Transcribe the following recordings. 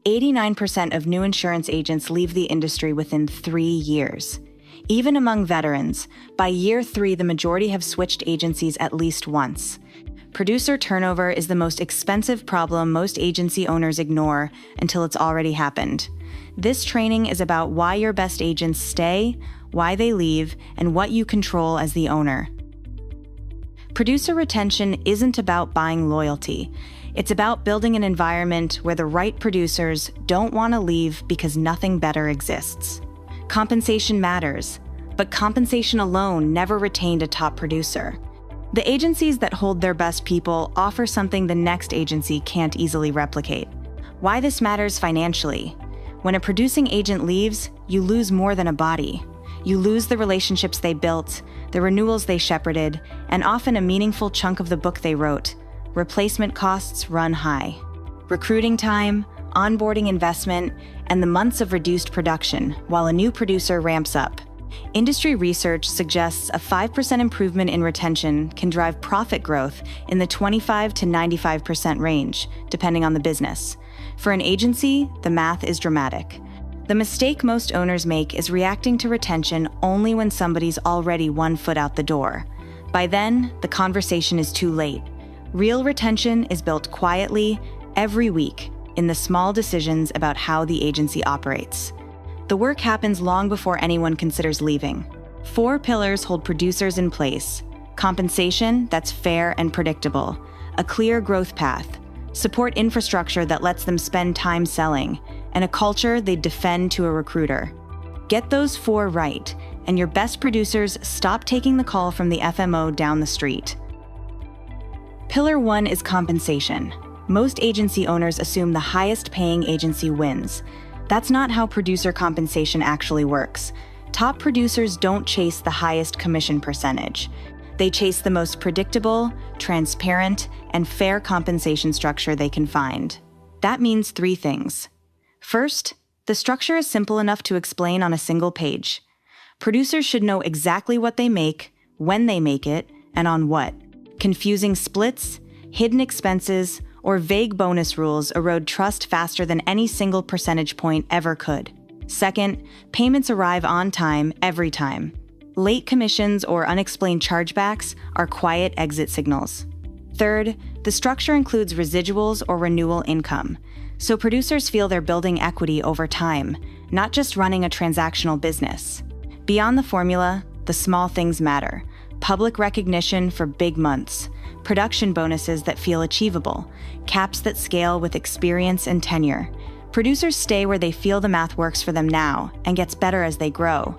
89% of new insurance agents leave the industry within 3 years. Even among veterans, by year 3, the majority have switched agencies at least once. Producer turnover is the most expensive problem most agency owners ignore until it's already happened. This training is about why your best agents stay, why they leave, and what you control as the owner. Producer retention isn't about buying loyalty. It's about building an environment where the right producers don't want to leave because nothing better exists. Compensation matters, but compensation alone never retained a top producer. The agencies that hold their best people offer something the next agency can't easily replicate. Why this matters financially. When a producing agent leaves, you lose more than a body. You lose the relationships they built, the renewals they shepherded, and often a meaningful chunk of the book they wrote. Replacement costs run high. Recruiting time, onboarding investment, and the months of reduced production while a new producer ramps up. Industry research suggests a 5% improvement in retention can drive profit growth in the 25 to 95% range, depending on the business. For an agency, the math is dramatic. The mistake most owners make is reacting to retention only when somebody's already 1 foot out the door. By then, the conversation is too late. Real retention is built quietly, every week, in the small decisions about how the agency operates. The work happens long before anyone considers leaving. 4 pillars hold producers in place: compensation that's fair and predictable, a clear growth path, support infrastructure that lets them spend time selling, and a culture they defend to a recruiter. Get those 4 right, and your best producers stop taking the call from the FMO down the street. Pillar 1 is compensation. Most agency owners assume the highest paying agency wins. That's not how producer compensation actually works. Top producers don't chase the highest commission percentage. They chase the most predictable, transparent, and fair compensation structure they can find. That means 3 things. First, the structure is simple enough to explain on a single page. Producers should know exactly what they make, when they make it, and on what. Confusing splits, hidden expenses, or vague bonus rules erode trust faster than any single percentage point ever could. Second, payments arrive on time every time. Late commissions or unexplained chargebacks are quiet exit signals. Third, the structure includes residuals or renewal income, so producers feel they're building equity over time, not just running a transactional business. Beyond the formula, the small things matter. Public recognition for big months, production bonuses that feel achievable, caps that scale with experience and tenure. Producers stay where they feel the math works for them now and gets better as they grow.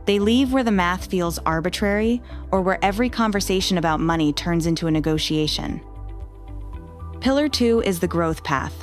They leave where the math feels arbitrary or where every conversation about money turns into a negotiation. Pillar 2 is the growth path.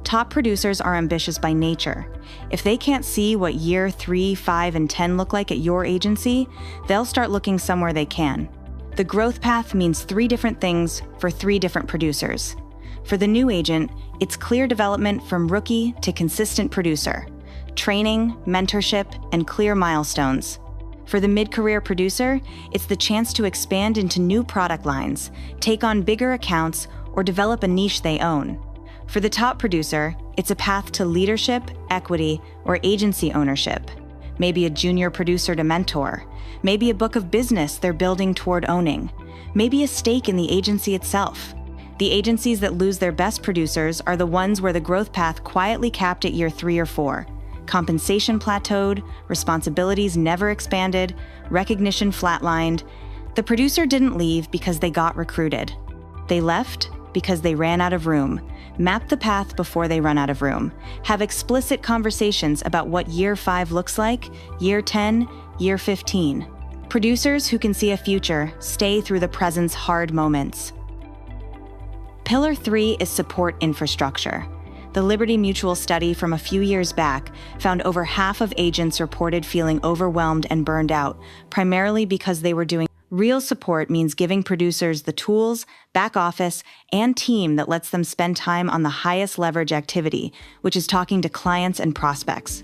Top producers are ambitious by nature. If they can't see what year 3, 5, and 10 look like at your agency, they'll start looking somewhere they can. The growth path means 3 different things for 3 different producers. For the new agent, it's clear development from rookie to consistent producer, training, mentorship, and clear milestones. For the mid-career producer, it's the chance to expand into new product lines, take on bigger accounts, or develop a niche they own. For the top producer, it's a path to leadership, equity, or agency ownership. Maybe a junior producer to mentor. Maybe a book of business they're building toward owning. Maybe a stake in the agency itself. The agencies that lose their best producers are the ones where the growth path quietly capped at year 3 or 4. Compensation plateaued, responsibilities never expanded, recognition flatlined. The producer didn't leave because they got recruited. They left because they ran out of room. Map the path before they run out of room. Have explicit conversations about what year 5 looks like, year 10, year 15. Producers who can see a future stay through the present's hard moments. Pillar 3 is support infrastructure. The Liberty Mutual study from a few years back found over half of agents reported feeling overwhelmed and burned out, primarily because they were doing. Real support means giving producers the tools, back office, and team that lets them spend time on the highest leverage activity, which is talking to clients and prospects.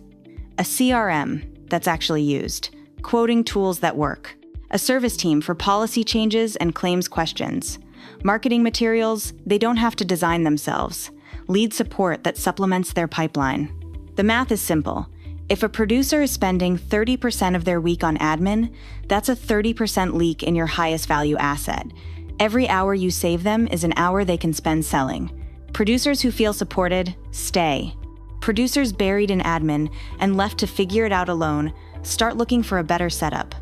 A CRM that's actually used, quoting tools that work, a service team for policy changes and claims questions, marketing materials they don't have to design themselves, lead support that supplements their pipeline. The math is simple. If a producer is spending 30% of their week on admin, that's a 30% leak in your highest value asset. Every hour you save them is an hour they can spend selling. Producers who feel supported, stay. Producers buried in admin and left to figure it out alone, start looking for a better setup.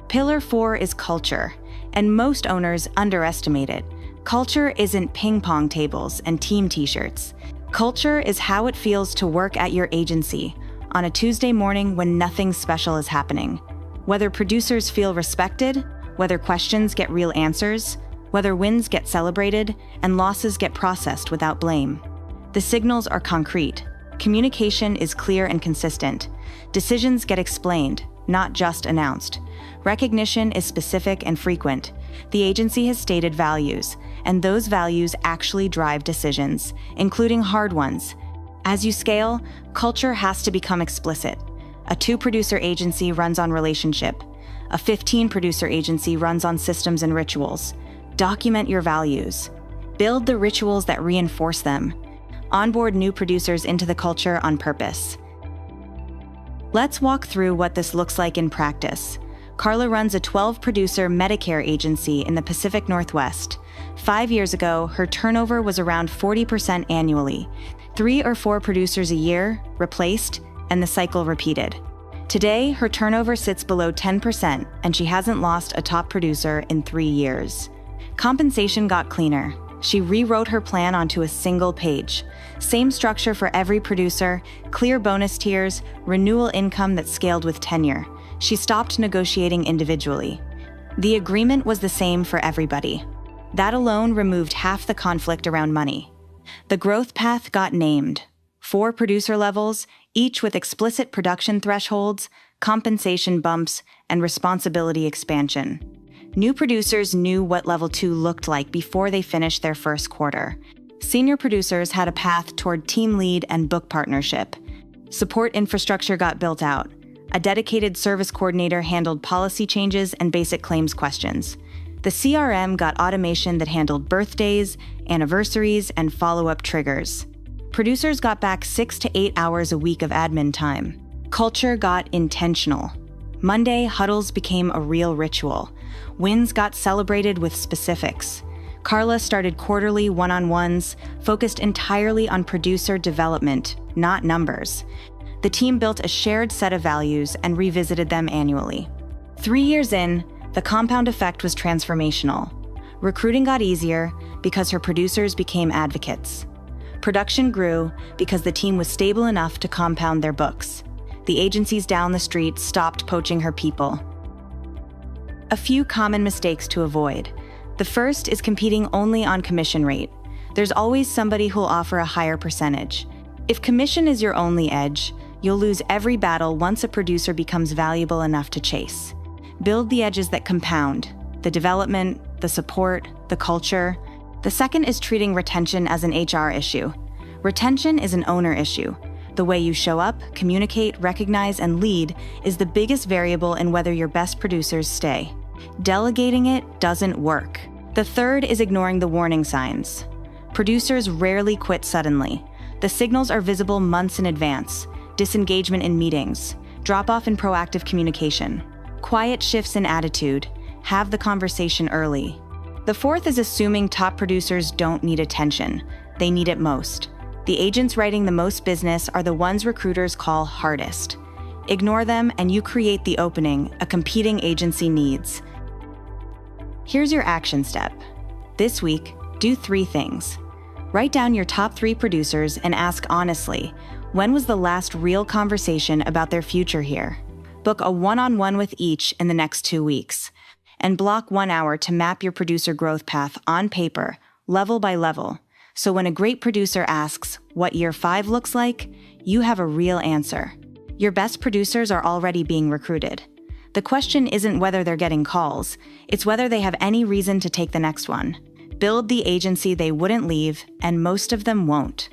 Pillar 4 is culture, and most owners underestimate it. Culture isn't ping pong tables and team t-shirts. Culture is how it feels to work at your agency on a Tuesday morning when nothing special is happening. Whether producers feel respected, whether questions get real answers, whether wins get celebrated, and losses get processed without blame. The signals are concrete. Communication is clear and consistent. Decisions get explained, not just announced. Recognition is specific and frequent. The agency has stated values, and those values actually drive decisions, including hard ones. As you scale, culture has to become explicit. A 2-producer agency runs on relationship. A 15-producer agency runs on systems and rituals. Document your values. Build the rituals that reinforce them. Onboard new producers into the culture on purpose. Let's walk through what this looks like in practice. Carla runs a 12-producer Medicare agency in the Pacific Northwest. 5 years ago, her turnover was around 40% annually. 3 or 4 producers a year, replaced, and the cycle repeated. Today, her turnover sits below 10%, and she hasn't lost a top producer in 3 years. Compensation got cleaner. She rewrote her plan onto a single page. Same structure for every producer, clear bonus tiers, renewal income that scaled with tenure. She stopped negotiating individually. The agreement was the same for everybody. That alone removed half the conflict around money. The growth path got named. 4 producer levels, each with explicit production thresholds, compensation bumps, and responsibility expansion. New producers knew what level 2 looked like before they finished their first quarter. Senior producers had a path toward team lead and book partnership. Support infrastructure got built out. A dedicated service coordinator handled policy changes and basic claims questions. The CRM got automation that handled birthdays, anniversaries, and follow-up triggers. Producers got back 6 to 8 hours a week of admin time. Culture got intentional. Monday huddles became a real ritual. Wins got celebrated with specifics. Carla started quarterly one-on-ones, focused entirely on producer development, not numbers. The team built a shared set of values and revisited them annually. 3 years in, the compound effect was transformational. Recruiting got easier because her producers became advocates. Production grew because the team was stable enough to compound their books. The agencies down the street stopped poaching her people. A few common mistakes to avoid. The first is competing only on commission rate. There's always somebody who'll offer a higher percentage. If commission is your only edge, you'll lose every battle once a producer becomes valuable enough to chase. Build the edges that compound: the development, the support, the culture. The second is treating retention as an HR issue. Retention is an owner issue. The way you show up, communicate, recognize, and lead is the biggest variable in whether your best producers stay. Delegating it doesn't work. The third is ignoring the warning signs. Producers rarely quit suddenly. The signals are visible months in advance: disengagement in meetings, drop-off in proactive communication, quiet shifts in attitude. Have the conversation early. The fourth is assuming top producers don't need attention. They need it most. The agents writing the most business are the ones recruiters call hardest. Ignore them and you create the opening a competing agency needs. Here's your action step. This week, do 3 things. Write down your top 3 producers and ask honestly, when was the last real conversation about their future here? Book a one-on-one with each in the next 2 weeks. And block 1 hour to map your producer growth path on paper, level by level. So when a great producer asks what year 5 looks like, you have a real answer. Your best producers are already being recruited. The question isn't whether they're getting calls, it's whether they have any reason to take the next one. Build the agency they wouldn't leave, and most of them won't.